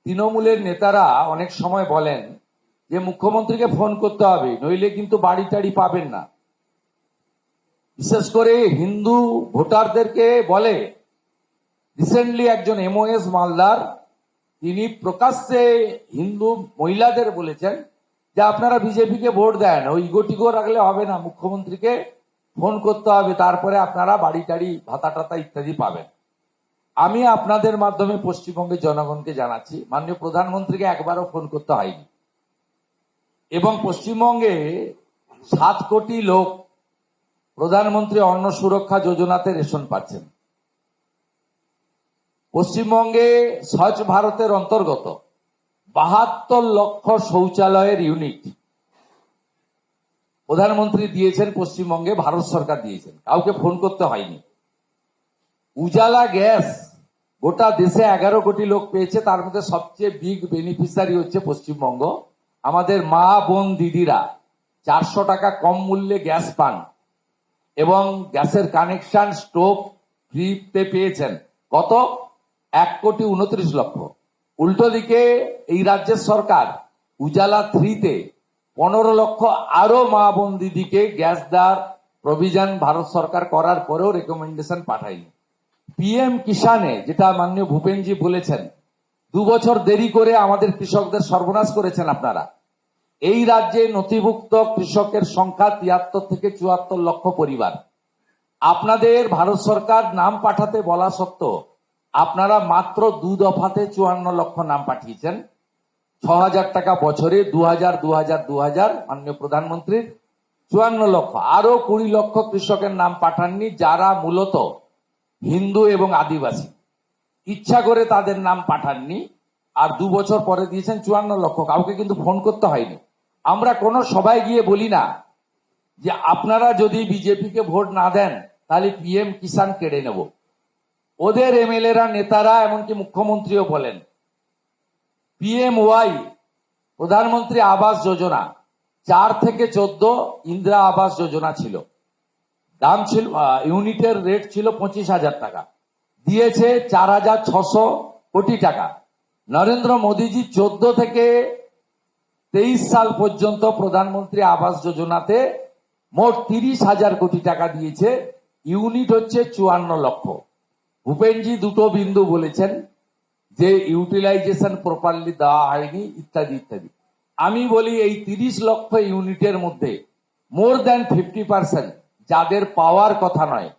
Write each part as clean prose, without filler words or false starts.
তৃণমূলের নেতারা অনেক সময় বলেন যে মুখ্যমন্ত্রীকে ফোন করতে হবে, নইলে কিন্তু বাড়ি টাড়ি পাবেন না। বিশেষ করে হিন্দু ভোটারদেরকে বলে। রিসেন্টলি একজন এমওএস মালদার তিনি প্রকাশ্যে হিন্দু মহিলাদের বলেছেন যে আপনারা বিজেপিকে ভোট দেন, ওই ইগোটিগো রাখলে হবে না, মুখ্যমন্ত্রীকে ফোন করতে হবে, তারপরে আপনারা বাড়ি টাড়ি ভাতা টাতা ইত্যাদি পাবেন। আমি আপনাদের মাধ্যমে পশ্চিমবঙ্গের জনগণকে জানাচ্ছি, মাননীয় প্রধানমন্ত্রীকে একবারও ফোন করতে হয়নি। এবং পশ্চিমবঙ্গে 7 কোটি লোক প্রধানমন্ত্রী অন্ন সুরক্ষা যোজনাতে রেশন পাচ্ছেন। পশ্চিমবঙ্গে স্বচ্ছ ভারতের অন্তর্গত 72 লক্ষ শৌচালয়ের ইউনিট প্রধানমন্ত্রী দিয়েছেন, পশ্চিমবঙ্গে ভারত সরকার দিয়েছেন, কাউকে ফোন করতে হয়নি। উজালা গ্যাস গোটা দেশে 11 কোটি লোক পেয়েছে, তার মধ্যে সবচেয়ে বিগ বেনিফিশিয়ারি হচ্ছে পশ্চিমবঙ্গ। আমাদের মা বোন দিদিরা 400 টাকা কম মূল্যে গ্যাস পান এবং গ্যাসের কানেকশন স্টোভ ফ্রিতে পেয়েছেন। কত? 1,29 লক্ষ। উল্টো দিকে এই রাজ্যের সরকার উজালা 3-তে 15 লক্ষ আরো মা বোন দিদিকে গ্যাস দেওয়ার প্রভিশন ভারত সরকার করার পরেও রেকমেন্ডেশন পাঠায়নি। পিএম কিষানে, যেটা মাননীয় ভূপেনজি বলেছেন, 2 বছর দেরি করে আমাদের কৃষকদের সর্বনাশ করেছেন আপনারা। এই রাজ্যে নথিভুক্ত কৃষকের সংখ্যা 73 থেকে 74 লক্ষ পরিবার। আপনাদের ভারত সরকার নাম পাঠাতে বলা সত্ত্বেও আপনারা মাত্র 2 দফাতে 54 লক্ষ নাম পাঠিয়েছেন। 6,000 টাকা বছরে 2000 মাননীয় প্রধানমন্ত্রীর 54 লক্ষ। আরো 20 লক্ষ কৃষকের নাম পাঠাননি, যারা মূলত হিন্দু এবং আদিবাসী। ইচ্ছা করে তাদের নাম পাঠাননি, আর 2 বছর পরে দিয়েছেন 54 লক্ষ। কাউকে কিন্তু ফোন করতে হয়নি। আমরা কোনো সভায় গিয়ে বলি না যে আপনারা যদি বিজেপিকে ভোট না দেন তাহলে পিএম কিষান কেড়ে নেব। ওদের এমএলএরা, নেতারা, এমনকি মুখ্যমন্ত্রীও বলেন। পিএমওয়াই, প্রধানমন্ত্রী আবাস যোজনা, 4 থেকে 14 ইন্দিরা আবাস যোজনা ছিল। দাম ছিল, ইউনিটের রেট ছিল 25,000 টাকা, দিয়েছে 4,600 কোটি টাকা। নরেন্দ্র মোদীজি 14 থেকে 23 সাল পর্যন্ত প্রধানমন্ত্রী আবাস যোজনাতে মোট 30,000 কোটি টাকা দিয়েছে। ইউনিট হচ্ছে 54 লক্ষ। ভূপেনজি 2টো বিন্দু বলেছেন যে ইউটিলাইজেশন প্রপারলি দেওয়া হয়নি, ইত্যাদি ইত্যাদি। আমি বলি এই 30 লক্ষ ইউনিটের মধ্যে মোর দ্যান 50% যাদের পাওয়ার কথা নয়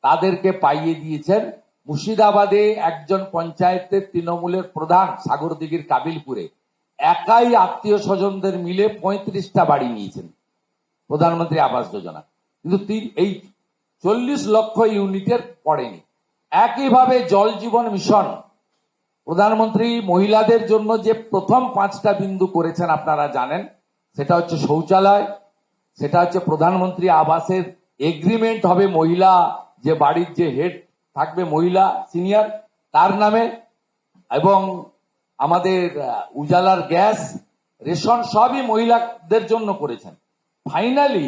তাদেরকে পাইয়ে দিয়েছেন। মুর্শিদাবাদে একজন পঞ্চায়েতের তৃণমূলের প্রধান সাগরদিঘির কাবিলপুরে একাই আত্মীয় স্বজনদের মিলে 35টা বাড়ি নিয়েছেন প্রধানমন্ত্রী আবাস যোজনা, কিন্তু এই 40 লক্ষ ইউনিটের পড়েনি। একইভাবে জল জীবন মিশন, প্রধানমন্ত্রী মহিলাদের জন্য যে প্রথম 5টা বিন্দু করেছেন আপনারা জানেন, সেটা হচ্ছে শৌচালয়, সেটা হচ্ছে প্রধানমন্ত্রী আবাসের এগ্রিমেন্ট হবে মহিলা, যে বাড়ির যে হেড থাকবে মহিলা সিনিয়র তার নামে, এবং আমাদের উজালার গ্যাস, রেশন সবই মহিলাদের জন্য করেছেন। ফাইনালি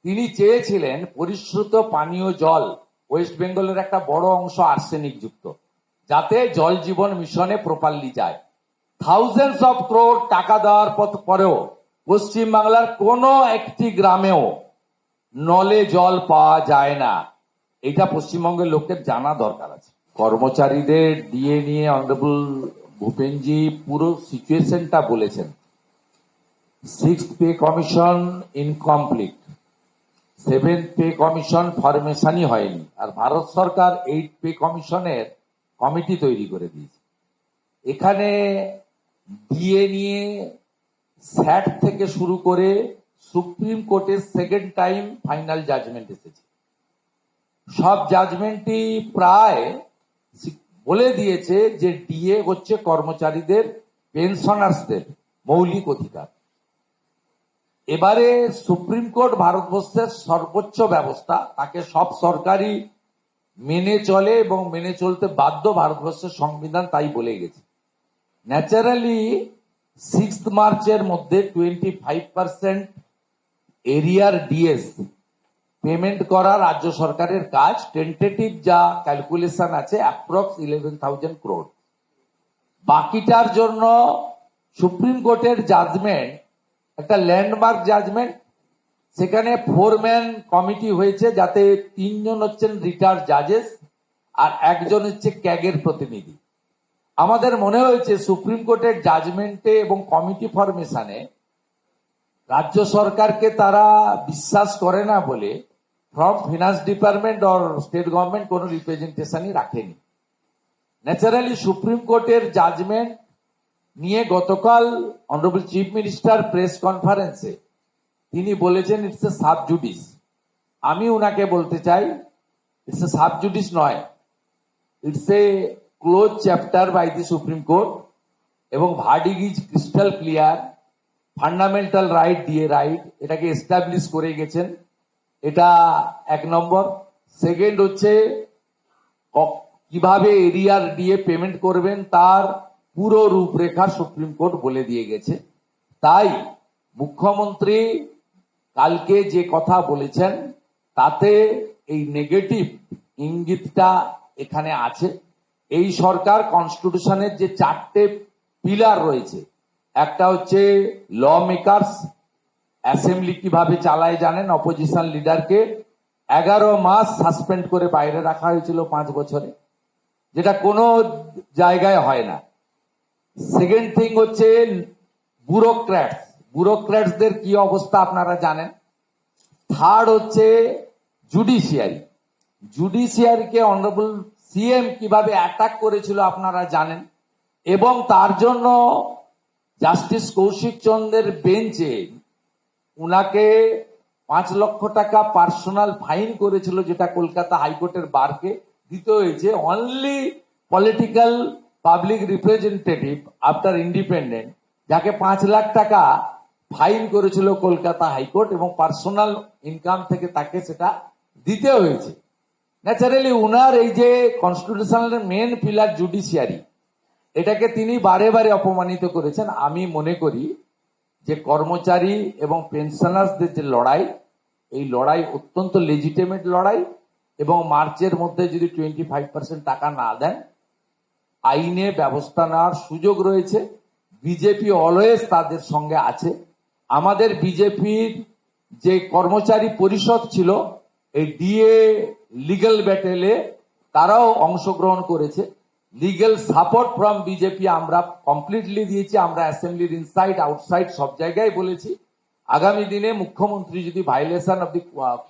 তিনি চেয়েছিলেন পরিশ্রুত পানীয় জল, ওয়েস্ট বেঙ্গলের একটা বড় অংশ আর্সেনিক যুক্ত, যাতে জল জীবন মিশনে প্রপারলি যায়। থাউজেন্ডস অফ ক্রোর টাকা দেওয়ার পরেও পশ্চিম বাংলার কোনো একটি গ্রামেও নলে জল পাওয়া যায় না। এটা পশ্চিমবঙ্গের লোকের জানা দরকার আছে। কর্মচারীদের ডিএ নিয়ে অনারেবল ভূপেনজি পুরো সিচুয়েশনটা বলেছেন। 6th pay commission incomplete, 7th pay commission ফরমেশনই হয়নি, আর ভারত সরকার 8th পে কমিশনের কমিটি তৈরি করে দিয়েছে। এখানে ডিএ নিয়ে স্যাট থেকে শুরু করে সুপ্রিম কোর্টের 2nd টাইম ফাইনাল জাজমেন্ট এসেছে। সব জাজমেন্টই প্রায় বলে দিয়েছে যে ডিএ হচ্ছে কর্মচারীদের, পেনশনার্সদের মৌলিক অধিকার। এবারে সুপ্রিম কোর্ট ভারতবর্ষের সর্বোচ্চ ব্যবস্থা, তাকে সব সরকারি মেনে চলে এবং মেনে চলতে বাধ্য, ভারতবর্ষের সংবিধান তাই বলে গেছে। ন্যাচারালি 6 মার্চের মধ্যে 25% এরিয়ার ডিএস পেমেন্ট করা রাজ্য সরকারের কাজ। টেন্টেটিভ যা ক্যালকুলেশন আছে অ্যাপ্রক্স 11,000 crore। বাকিটার জন্য সুপ্রিম কোর্টের জাজমেন্ট একটা ল্যান্ডমার্ক জাজমেন্ট। সেখানে 4-ম্যান কমিটি হয়েছে, যাতে 3 জন হচ্ছেন রিটায়ার্ড জাজেস আর 1 জন হচ্ছে ক্যাগের প্রতিনিধি। আমাদের মনে হয়েছে সুপ্রিম কোর্টের জাজমেন্টে এবং কমিটি ফরমেশনে রাজ্য সরকারকে তারা বিশ্বাস করে না বলে ফ্রম ফিনান্স ডিপার্টমেন্ট আর স্টেট গভর্নমেন্ট কোনো রিপ্রেজেন্টেশনই রাখেনি। ন্যাচারালি সুপ্রিম কোর্টের জাজমেন্ট নিয়ে গতকাল অনারেবল চিফ মিনিস্টার প্রেস কনফারেন্সে তিনি বলেছেন ইটস এ সাব জুডিস। আমি উনাকে বলতে চাই ইটস এ সাব জুডিস নয়, it's a close chapter by the Supreme Court, এবং verdict is crystal clear. Fundamental right দিয়ে রাইট এটাকে এস্টাবলিশ করে গেছেন, এটা 1 নম্বর। সেকেন্ড হচ্ছে কিভাবে এরিয়ার দিয়ে পেমেন্ট করবেন তার পুরো রূপরেখা সুপ্রিম কোর্ট বলে দিয়ে গেছে। তাই মুখ্যমন্ত্রী কালকে যে কথা বলেছেন তাতে এই নেগেটিভ ইঙ্গিতটা এখানে আছে। এই সরকার কনস্টিটিউশনের যে 4টে পিলার রয়েছে, একটা হচ্ছে ল মেকার্স, অ্যাসেম্বলি কিভাবে চালায় জানেন, অপোজিশন লিডারকে 11 মাস সাসপেন্ড করে বাইরে রাখা হয়েছিল 5 বছরে, যেটা কোনো জায়গায় হয় না। সেকেন্ড থিং হচ্ছে ব্যুরোক্র্যাটসদের কি অবস্থা আপনারা জানেন। থার্ড হচ্ছে জুডিশিয়ারিকে অনারেবল সিএম কিভাবে অ্যাটাক করেছিল আপনারা জানেন, এবং তার জন্য জাস্টিস কৌশিক চন্দ্রের বেঞ্চে উনাকে 5 লক্ষ টাকা পার্সোনাল ফাইন করেছিল, যেটা কলকাতা হাইকোর্টের বারকে দিতে হয়েছে। Only political public representative after independent যাকে 5 লাখ টাকা ফাইন করেছিল কলকাতা হাইকোর্ট, এবং পার্সোনাল ইনকাম থেকে তাকে সেটা দিতে হয়েছে। ন্যাচারালি উনার এই যে কনস্টিটিউশনাল মেন পিলার জুডিশিয়ারি, এটাকে তিনি বারে বারে অপমানিত করেছেন। আমি মনে করি যে কর্মচারী এবং পেনশনার্সদের যে লড়াই, এই লড়াই অত্যন্ত লেজিটিমেট লড়াই, এবং মার্চের মধ্যে যদি 25% টাকা না দেন আইনে ব্যবস্থা নেওয়ার সুযোগ রয়েছে। বিজেপি অলওয়েজ তাদের সঙ্গে আছে। আমাদের বিজেপির যে কর্মচারী পরিষদ ছিল এই ডিএ লিগ্যাল ব্যাটেলে তারাও অংশগ্রহণ করেছে। লিগ্যাল সাপোর্ট ফ্রম বিজেপি আমরা কমপ্লিটলি দিয়েছি। আমরা অ্যাসেম্বলির ইনসাইড আউটসাইড সব জায়গায় বলেছি আগামী দিনে মুখ্যমন্ত্রী যদি ভাইলেশন অব দি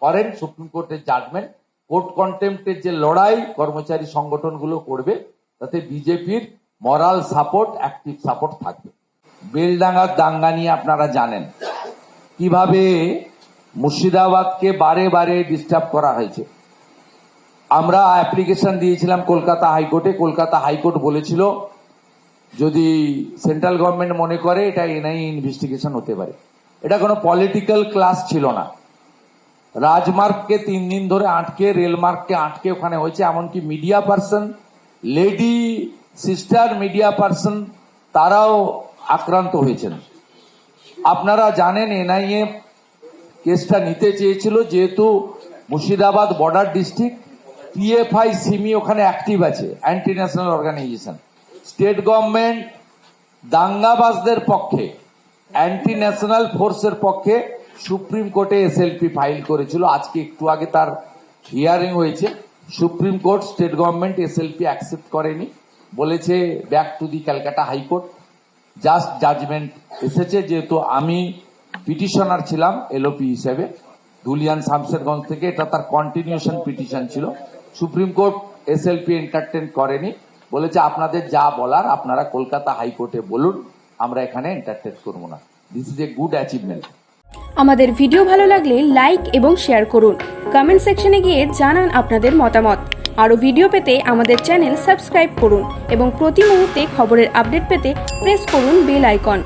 করেন সুপ্রিম কোর্টের জাজমেন্ট, কোর্ট কন্টেম্পটের যে লড়াই কর্মচারী সংগঠনগুলো করবে, তাতে বিজেপির মরাল সাপোর্ট, অ্যাক্টিভ সাপোর্ট থাকবে। বেলডাঙ্গার দাঙ্গা নিয়ে আপনারা জানেন কিভাবে মুর্শিদাবাদকে বারে বারে ডিস্টার্ব করা হয়েছে। আমরা অ্যাপ্লিকেশন দিয়েছিলাম কলকাতা হাইকোর্টে। কলকাতা হাইকোর্ট বলেছিল যদি সেন্ট্রাল গভর্নমেন্ট মনে করে এটা এনআইএ ইনভেস্টিগেশন হতে পারে। এটা কোনো পলিটিক্যাল ক্লাস ছিল না। রাজমার্গকে 3 দিন ধরে আটকে, রেলমার্গকে আটকে ওখানে হয়েছে। এমনকি media person, lady sister media person তারাও আক্রান্ত হয়েছেন। আপনারা জানেন এনআইএ কেসটা নিতে চেয়েছিল, যেহেতু Murshidabad border district, PFI SIMI ওখানে অ্যাক্টিভ আছে, anti national organisation. State government দাঙ্গাবাজদের পক্ষে, অ্যান্টি ন্যাশনাল ফোর্সের পক্ষে সুপ্রিম কোর্টে এসএলপি ফাইল করেছিল। আজকে একটু আগে তার হিয়ারিং হয়েছে। Supreme court state government SLP accept করেনি, বলেছে back to the Calcutta high court. Just judgement এসেছে, যেহেতু আমি পিটিশনার ছিলাম এলওপি হিসেবে ধুলিয়ান শামশেরগঞ্জ থেকে, এটা তার কন্টিনিউশন পিটিশন ছিল। সুপ্রিম কোর্ট এসএলপি এন্টারটেন করেনি, বলেছে আপনাদের যা বলার আপনারা কলকাতা হাইকোর্টে বলুন, আমরা এখানে এন্টারটেন করবো না। This is a good achievement. আমাদের ভিডিও ভালো লাগলে লাইক এবং শেয়ার করুন। কমেন্ট সেকশনে গিয়ে জানান আপনাদের মতামত। আরও ভিডিও পেতে আমাদের চ্যানেল সাবস্ক্রাইব করুন এবং প্রতি মুহূর্তে খবরের আপডেট পেতে প্রেস করুন বেল আইকন।